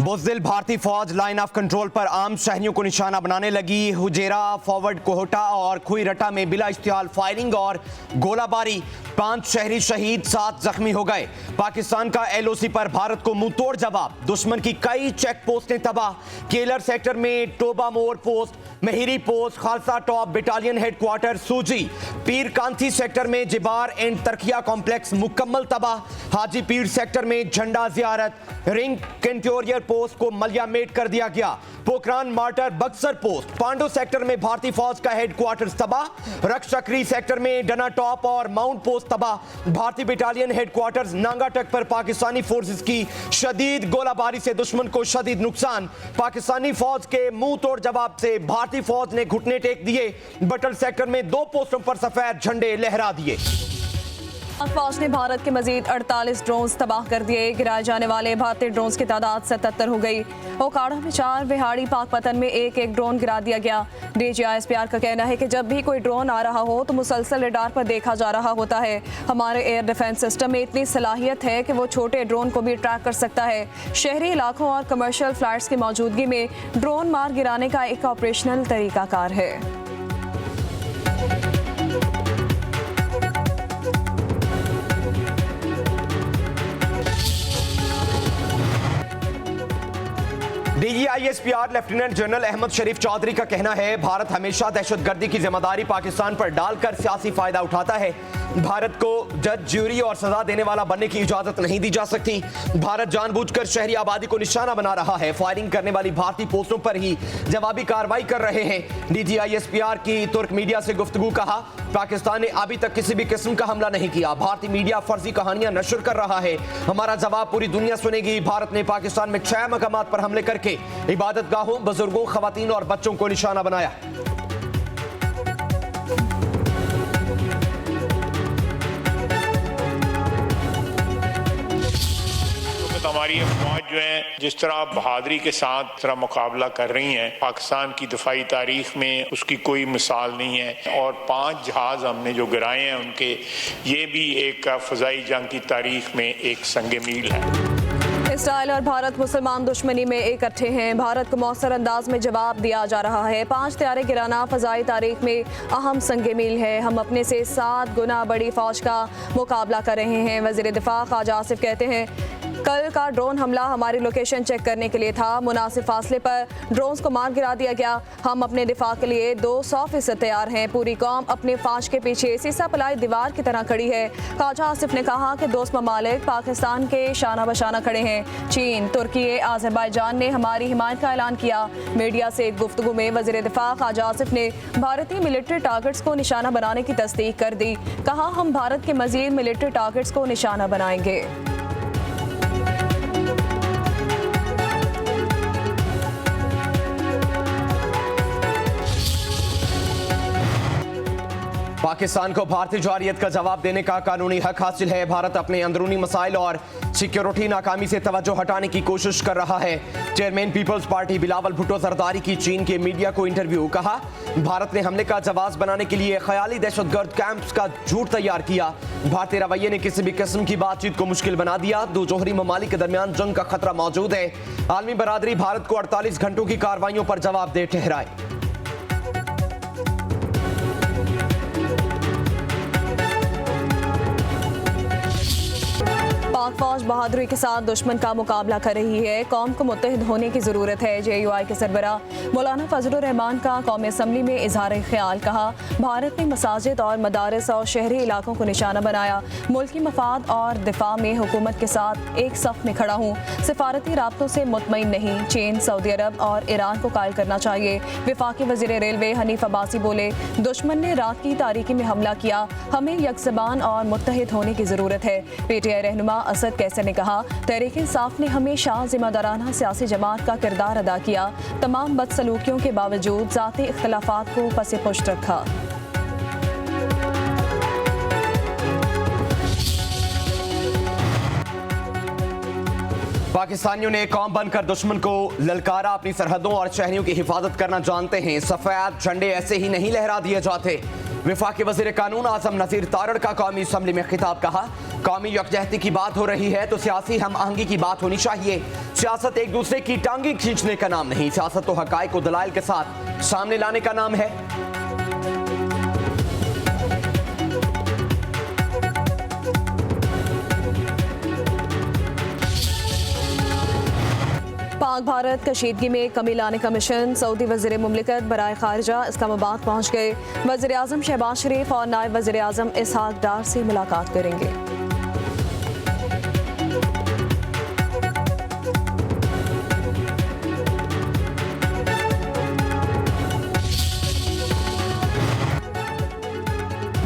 बुज़दिल भारतीय फौज line of control पर आम शहरियों को निशाना बनाने लगी। हुजेरा, फॉरवर्ड कोहटा और खुईरटा में बिला इश्तियाल फायरिंग और गोलाबारी, 5 शहरी शहीद, 7 जख्मी हो गए। पाकिस्तान का LOC पर भारत को मुंह तोड़ जवाब। दुश्मन की कई चेक पोस्टें तबाह। केलर सेक्टर में टोबा मोड़ पोस्ट, महिरी post, Khalsa top battalion headquarter सूजी। पीर कांथी सेक्टर में जिबार एंड तरखिया कॉम्प्लेक्स मुकम्मल तबाह। हाजी पीर सेक्टर में झंडा जियारत, रिंग कैंटोरियर पोस्ट को मलियामेट कर दिया गया। Pokhran martyr Buxar post, Pando sector में भारतीय फौज का हेडक्वार्टर तबाह। रक्षकरी सेक्टर में डना टॉप और माउंट पोस्ट तबाह। भारतीय बटालियन हेडक्वार्टर्स नांगाटक पर पाकिस्तानी फोर्सेस की शदीद गोलाबारी से दुश्मन को शदीद नुकसान। पाकिस्तानी फौज के मुंह तोड़ जवाब से भारतीय फौज ने घुटने टेक दिए। बटल सेक्टर में 2 पोस्टों पर सफेद झंडे लहरा दिए। फौज ने भारत के मजीद 48 ड्रोन्स तबाह कर दिए। गिराए जाने वाले भारतीय ड्रोन्स की तादाद 77 हो गई। ओकाड़ा में 4, विहाड़ी पाकपतन में एक ड्रोन गिरा दिया गया। DGISPR का कहना है कि जब भी कोई ड्रोन आ रहा हो तो मुसलसल रडार पर देखा जा रहा होता है। हमारे एयर डिफेंस सिस्टम में इतनी सलाहियत है कि वो छोटे ड्रोन को भी ट्रैक कर सकता है। शहरी इलाकों और कमर्शियल फ्लाइट्स की मौजूदगी में ड्रोन मार गिराने का एक ऑपरेशनल तरीकाकार है। DGISPR लेफ्टिनेंट जनरल अहमद शरीफ चौधरी का कहना है, भारत हमेशा दहशतगर्दी की जिम्मेदारी पाकिस्तान पर डालकर सियासी फायदा उठाता है। भारत को जज, ज्यूरी और सजा देने वाला बनने की इजाजत नहीं दी जा सकती। भारत जानबूझकर शहरी आबादी को निशाना बना रहा है। फायरिंग करने वाली भारतीय पोस्टों पर ही जवाबी कार्रवाई कर रहे हैं। DGISPR की तुर्क मीडिया से गुफ्तगू कहा, पाकिस्तान ने अभी तक किसी भी किस्म का हमला नहीं किया। भारतीय मीडिया फर्जी कहानियां नशर कर रहा है। हमारा जवाब पूरी दुनिया सुनेगी। भारत ने पाकिस्तान में 6 मकामात पर हमले करके इबादतगाहों, बुजुर्गों, खवातीन और बच्चों को निशाना बनाया। हमारी फौज जो है जिस तरह बहादुरी के साथ तरह मुकाबला कर रही हैं, पाकिस्तान की दफाई तारीख में उसकी कोई मिसाल नहीं है। और 5 जहाज हमने जो गिराए हैं उनके, ये भी एक फ़ज़ाई जंग की तारीख में एक संगे मील है। इसराइल और भारत मुसलमान दुश्मनी में इकट्ठे हैं। भारत को मौसर अंदाज में जवाब दिया जा रहा है। 5 तैयारे गिराना फ़ज़ाई तारीख में अहम संगे मील है। हम अपने से 7 गुना बड़ी फौज का मुकाबला कर रहे हैं। वज़ीर दिफा ख्वाजा आसिफ कहते हैं, कल का ड्रोन हमला हमारी लोकेशन चेक करने के लिए था। मुनासिब फासले पर ड्रोन्स को मार गिरा दिया गया। हम अपने दिफा के लिए 200% तैयार हैं। पूरी कौम अपने फौज के पीछे सीसा पलाई दीवार की तरह खड़ी है। ख्वाजा आसिफ ने कहा कि दोस्त ममालिक पाकिस्तान के शाना बशाना खड़े हैं। चीन, तुर्की, आज़रबाईजान ने हमारी हिमायत का ऐलान किया। मीडिया से एक गुफ्तगू में वज़ीर दिफा ख्वाजा आसिफ ने भारतीय मिलिट्री टारगेट्स को निशाना बनाने की तस्दीक कर दी। कहा, हम भारत के मज़ीद मिलिट्री टारगेट्स को निशाना बनाएंगे। पाकिस्तान को भारतीय जारियत का जवाब देने का कानूनी हक हासिल है। भारत अपने अंदरूनी मसाइल और सिक्योरिटी नाकामी से तवज्जो हटाने की कोशिश कर रहा है। Chairman People's Party Bilawal Bhutto Zardari की चीन के मीडिया को इंटरव्यू। कहा, भारत ने हमले का जवाब बनाने के लिए ख्याली दहशतगर्द कैंप्स का झूठ तैयार किया। भारतीय रवैये ने किसी भी किस्म की बातचीत को मुश्किल बना दिया। 2 जोहरी ममालिक के दरमियान जंग का खतरा मौजूद है। आलमी बरादरी भारत को 48 घंटों की कार्रवाइयों पर जवाब दे ठहराए। पाक फौज बहादुरी के साथ दुश्मन का मुकाबला कर रही है। कौम को मुत्तहिद होने की ज़रूरत है। JUI के सरबरा मौलाना फजलुर रहमान का कौमी असम्बली में इजहार ख्याल। कहा, भारत ने मसाजिद और मदारस और शहरी इलाकों को निशाना बनाया। मुल्की मफाद और दिफा में हुकूमत के साथ एक सफ में खड़ा हूँ। सिफारती राब्तों से मुतमईन नहीं। चीन, सऊदी अरब और ईरान को कायल करना चाहिए। वफाकी वज़ीर रेलवे हनीफ अब्बासी बोले, दुश्मन ने रात की तारीकी में हमला किया। हमें यकज़बान और मुत्तहिद होने की ज़रूरत है। PTI रहनुमा असद कैसर ने कहा, तहरीक इंसाफ ने हमेशा जिम्मेदाराना सियासी जमात का किरदार अदा किया। तमाम बदसलूकियों के बावजूद ज़ाती इख्तिलाफात को पसे पुश्त रखा। पाकिस्तानियों ने कौम बनकर दुश्मन को ललकारा। अपनी सरहदों और शहरियों की हिफाजत करना जानते हैं। सफेद झंडे ऐसे ही नहीं लहरा दिए जाते। वफाकी वज़ीर कानून आज़म नज़ीर तारड़ का कौमी असम्बली में खिताब। कहा, कौमी यकजहती की बात हो रही है तो सियासी हम आहंगी की बात होनी चाहिए। सियासत एक दूसरे की टांगी खींचने का नाम नहीं, सियासत तो हकायक को दलाइल के साथ सामने लाने का नाम है। पाक भारत कशीदगी में कमी लाने का मिशन। सऊदी वज़ीर मुमलिकत बराए खारजा इस्लामाबाद पहुँच गए। वज़ीर आज़म शहबाज शरीफ और नायब वज़ीर आज़म इसहाक डार से मुलाकात करेंगे।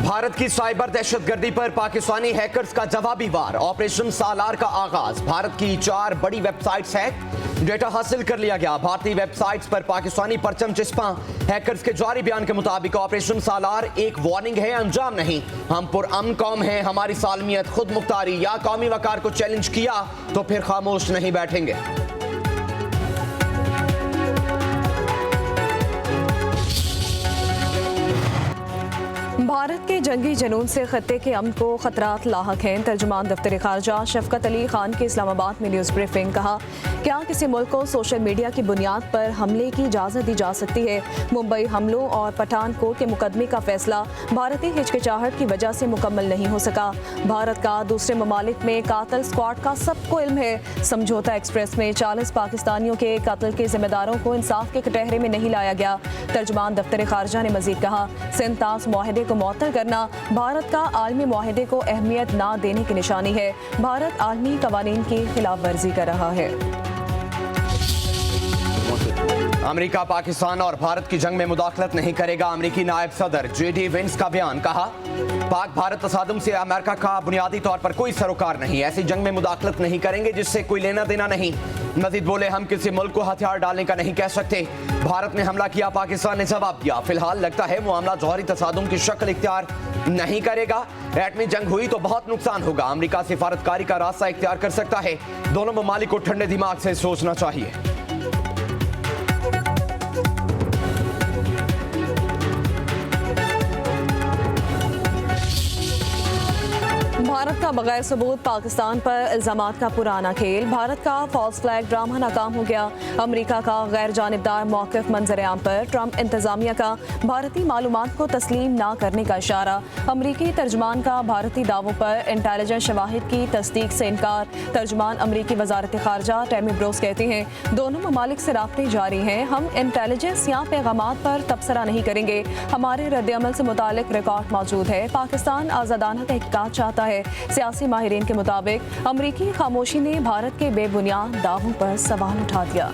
भारत की साइबर दहशतगर्दी पर पाकिस्तानी हैकर्स का जवाबी वार। ऑपरेशन सालार का आगाज। भारत की 4 बड़ी वेबसाइट्स हैक, डेटा हासिल कर लिया गया। भारतीय वेबसाइट्स पर पाकिस्तानी परचम चिस्पा। हैकर्स के जारी बयान के मुताबिक ऑपरेशन सालार एक वार्निंग है, अंजाम नहीं। हम पुरअमन कौम हैं, हमारी सालमियत, खुद मुख्तारी या कौमी वकार को चैलेंज किया तो फिर खामोश नहीं बैठेंगे। भारत के जंगी जनून से खत्ते के अमन को खतरात लाहक हैं। तर्जुमान दफ्तर खारजा शफकत अली खान की इस्लामाबाद में न्यूज़ ब्रीफिंग। कहा, क्या किसी मुल्क को सोशल मीडिया की बुनियाद पर हमले की इजाज़त दी जा सकती है? मुंबई हमलों और पठानकोट के मुकदमे का फैसला भारतीय हिचकिचाहट की वजह से मुकम्मल नहीं हो सका। भारत का दूसरे ममालिक में कातल स्क्वाड का सबको इल्म है। समझौता एक्सप्रेस में 40 पाकिस्तानियों के कत्ल के जिम्मेदारों को इंसाफ के कटहरे में नहीं लाया गया। तर्जुमान दफ्तर खारजा ने मजीद कहा, सिंतास मुआहदे को मुअत्तल करना भारत का आलमी मुआहदे को अहमियत ना देने की निशानी है। भारत आलमी कवानीन की खिलाफ वर्जी कर रहा है। अमेरिका पाकिस्तान और भारत की जंग में मुदाखलत नहीं करेगा। अमेरिकी नायब सदर JD वेंस का बयान। कहा, पाक भारत तसादुम से अमेरिका का बुनियादी तौर पर कोई सरोकार नहीं। ऐसी जंग में मुदाखलत नहीं करेंगे जिससे कोई लेना देना नहीं। मजीद बोले, हम किसी मुल्क को हथियार डालने का नहीं कह सकते। भारत ने हमला किया, पाकिस्तान ने जवाब दिया। फिलहाल लगता है मामला जौहरी तसादुम की शक्ल इख्तियार नहीं करेगा। एटमी जंग हुई तो बहुत नुकसान होगा। अमेरिका सिफारतकारी का रास्ता इख्तियार कर सकता है। दोनों ममालिक को ठंडे दिमाग से सोचना चाहिए। भारत का बगैर सबूत पाकिस्तान पर इल्जामात का पुराना खेल। भारत का फॉल्स फ्लैग ड्रामा नाकाम हो गया। अमेरिका का गैर जानिबदार मौक़िफ़ मंजर-ए-आम पर ट्रंप इंतजामिया का भारतीय मालूमात को तस्लीम ना करने का इशारा। अमेरिकी तर्जुमान का भारतीय दावों पर इंटेलिजेंस शवाहिद की तस्दीक से इनकार। तर्जुमान अमेरिकी वजारत खारजा टैमी ब्रोस कहते हैं, दोनों ममालिक से राब्ते जारी हैं। हम इंटेलिजेंस या पैगामात पर तबसरा नहीं करेंगे। हमारे रद्द-ए-अमल से मुतालिक रिकॉर्ड मौजूद है। पाकिस्तान आज़ादाना तहक़ीक़ात चाहता है। सियासी माहिरीन के मुताबिक अमरीकी खामोशी ने भारत के बेबुनियाद दावों पर सवाल उठा दिया।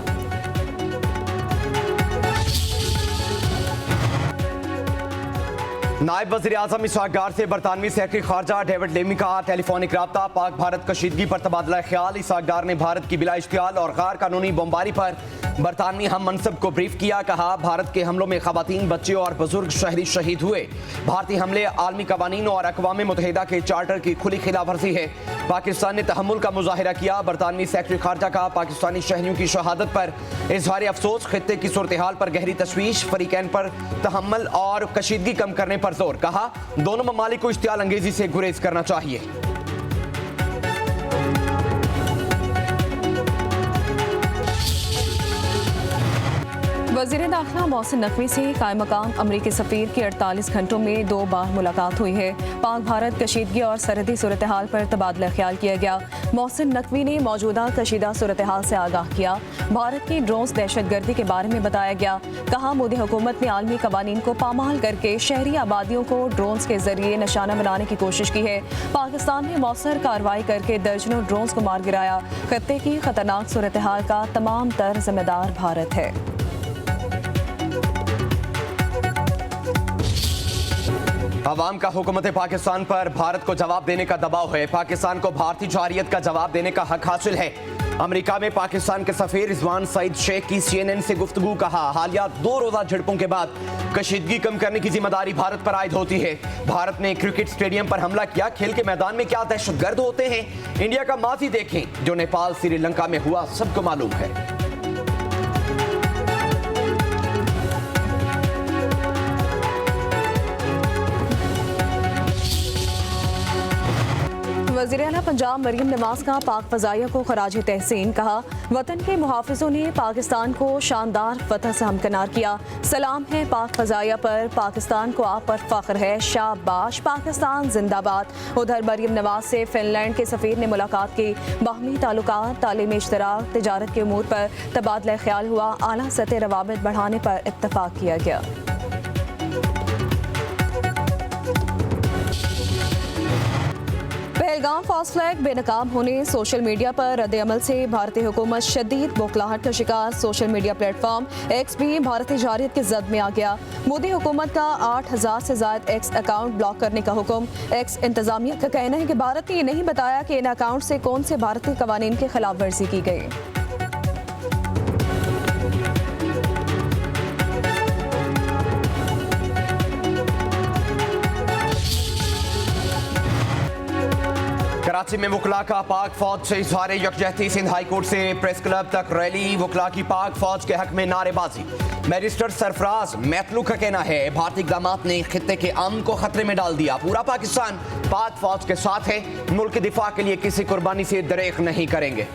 नायब वज़ीर आज़म इसहाक डार से बरतानवी सेक्रेटरी खारजा डेविड लेमी का टेलीफोनिक राब्ता। पाक भारत कशीदगी पर तबादला ख्याल। इसहाक डार ने भारत की बिला इश्तियाल और गैर कानूनी बमबारी पर बरतानवी हम मनसब को ब्रीफ किया। कहा, भारत के हमलों में खवातीन, बच्चे और बुजुर्ग शहरी शहीद हुए। भारतीय हमले आलमी कवानीन और अक़वाम मुत्तहिदा के चार्टर की खुली खिलाफ वर्जी है। पाकिस्तान ने तहम्मुल का मुजाहिरा किया। बरतानवी सेक्रेटरी खारजा का पाकिस्तानी शहरियों की शहादत पर इजहार अफसोस। खित्ते की सूरत हाल पर गहरी तशवीश। फरीकैन पर तहम्मुल और कशीदगी कम करने पर जोर। कहा, दोनों ममालिक को इश्तियाल अंगेजी से गुरेज करना चाहिए। वज़ीर दाखिला मोहसिन नकवी से कायम मकाम अमरीकी सफ़ीर की 48 घंटों में 2 बार मुलाकात हुई है। पाक भारत कशीदगी और सरहदी सूरत हाल पर तबादला ख्याल किया गया। मोहसिन नकवी ने मौजूदा कशीदा सूरत हाल से आगाह किया। भारत की ड्रोन्स दहशतगर्दी के बारे में बताया गया। कहा, मोदी हुकूमत ने आलमी कवानीन को पामाल करके शहरी आबादियों को ड्रोन्स के जरिए निशाना बनाने की कोशिश की है। पाकिस्तान ने मौसर कार्रवाई करके दर्जनों ड्रोन्स को मार गिराया। खत्ते की खतरनाक सूरत हाल का तमाम तर जिम्मेदार भारत है। अवाम का हुकूमत पाकिस्तान पर भारत को जवाब देने का दबाव है। पाकिस्तान को भारतीय जारियत का जवाब देने का हक हासिल है। अमेरिका में पाकिस्तान के सफीर रिजवान सईद शेख की CNN से गुफ्तगू। कहा, हालिया 2 रोजा झड़पों के बाद कशीदगी कम करने की जिम्मेदारी भारत पर आयद होती है। भारत ने क्रिकेट स्टेडियम पर हमला किया। खेल के मैदान में क्या दहशतगर्द होते हैं। इंडिया का माजी देखें, जो नेपाल श्रीलंका में हुआ सबको मालूम है। वज़ीर आला पंजाब मरीम नवाज का पाक फ़ज़ाइया को खराज तहसीन। कहा, वतन के मुहाफ़िज़ों ने पाकिस्तान को शानदार फतह से हमकिनार किया। सलाम है पाक फ़ज़ाइया पर, पाकिस्तान को आप पर फ़ख्र है। शाबाश, पाकिस्तान जिंदाबाद। उधर मरीम नवाज से फिनलैंड के सफ़ीर ने मुलाकात की। बाहमी ताल्लुकात, तालीमी इश्तराक, तिजारत के उमूर पर तबादला ख्याल हुआ। आला सतह रवाबित बढ़ाने पर इत्तफ़ाक़ किया गया। पहलगाम फास्ट फ्लैग बेनकाब होने सोशल मीडिया पर रद्द-ए-अमल से भारतीय हुकूमत शदीद बौखलाहट का शिकार। सोशल मीडिया प्लेटफॉर्म एक्स भी भारतीय जारियत की जद में आ गया। मोदी हुकूमत का 8000 से ज्यादा एक्स अकाउंट ब्लॉक करने का हुक्म। एक्स इंतजामिया का कहना है कि भारत ने ये नहीं बताया कि इन अकाउंट से कौन से भारतीय कवानीन की खिलाफ वर्जी की गई। कराची में वकला का पाक फौज से इजहार यकजहती। सिंध हाई कोर्ट से प्रेस क्लब तक रैली। वकला की पाक फौज के हक में नारेबाजी। बैरिस्टर सरफराज मैतलू का कहना है, भारतीय इक़दामात ने खित्ते के अमन को खतरे में डाल दिया। पूरा पाकिस्तान पाक फौज के साथ है। मुल्क के दिफा के लिए किसी कुर्बानी से दरेक नहीं करेंगे।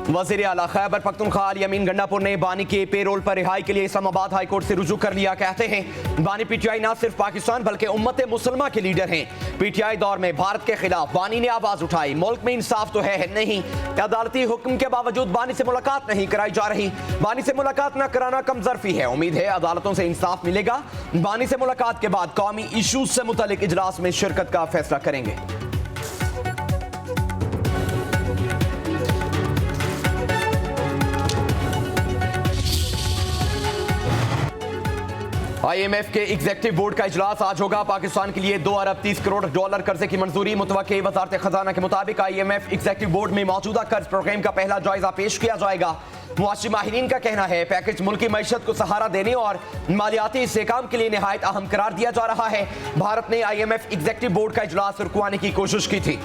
वज़ीर आला खैबर पख्तूनख्वा अली अमीन गंडापुर ने बानी के पेरोल पर रिहाई के लिए इस्लामाबाद हाई कोर्ट से रुजू कर लिया। कहते हैं, बानी पीटीआई न सिर्फ पाकिस्तान बल्कि उम्मत मुसलमा के लीडर हैं। पीटीआई दौर में भारत के खिलाफ बानी ने आवाज उठाई। मुल्क में इंसाफ तो है नहीं। अदालती हुक्म के बावजूद बानी से मुलाकात नहीं कराई जा रही। बानी से मुलाकात न कराना कमजरफी है। उम्मीद है अदालतों से इंसाफ मिलेगा। बानी से मुलाकात के बाद कौमी इशूज से मुतालिक इजलास में शिरकत का फैसला करेंगे। IMF के एग्जीक्यूटिव बोर्ड का इजलास आज होगा। पाकिस्तान के लिए 2 अरब 30 करोड़ डॉलर कर्जे की मंजूरी। मुतवक्के वज़ारत खजाना के मुताबिक IMF एग्जीक्यूटिव बोर्ड में मौजूदा कर्ज प्रोग्राम का पहला जायजा पेश किया जाएगा। मुआशी माहिरीन का कहना है, पैकेज मुल्की मईशत को सहारा देने और मालियाती इस्तेहकाम के लिए निहायत अहम करार दिया जा रहा है। भारत ने IMF एग्जीक्यूटिव बोर्ड का इजलास रुकवाने की कोशिश की थी।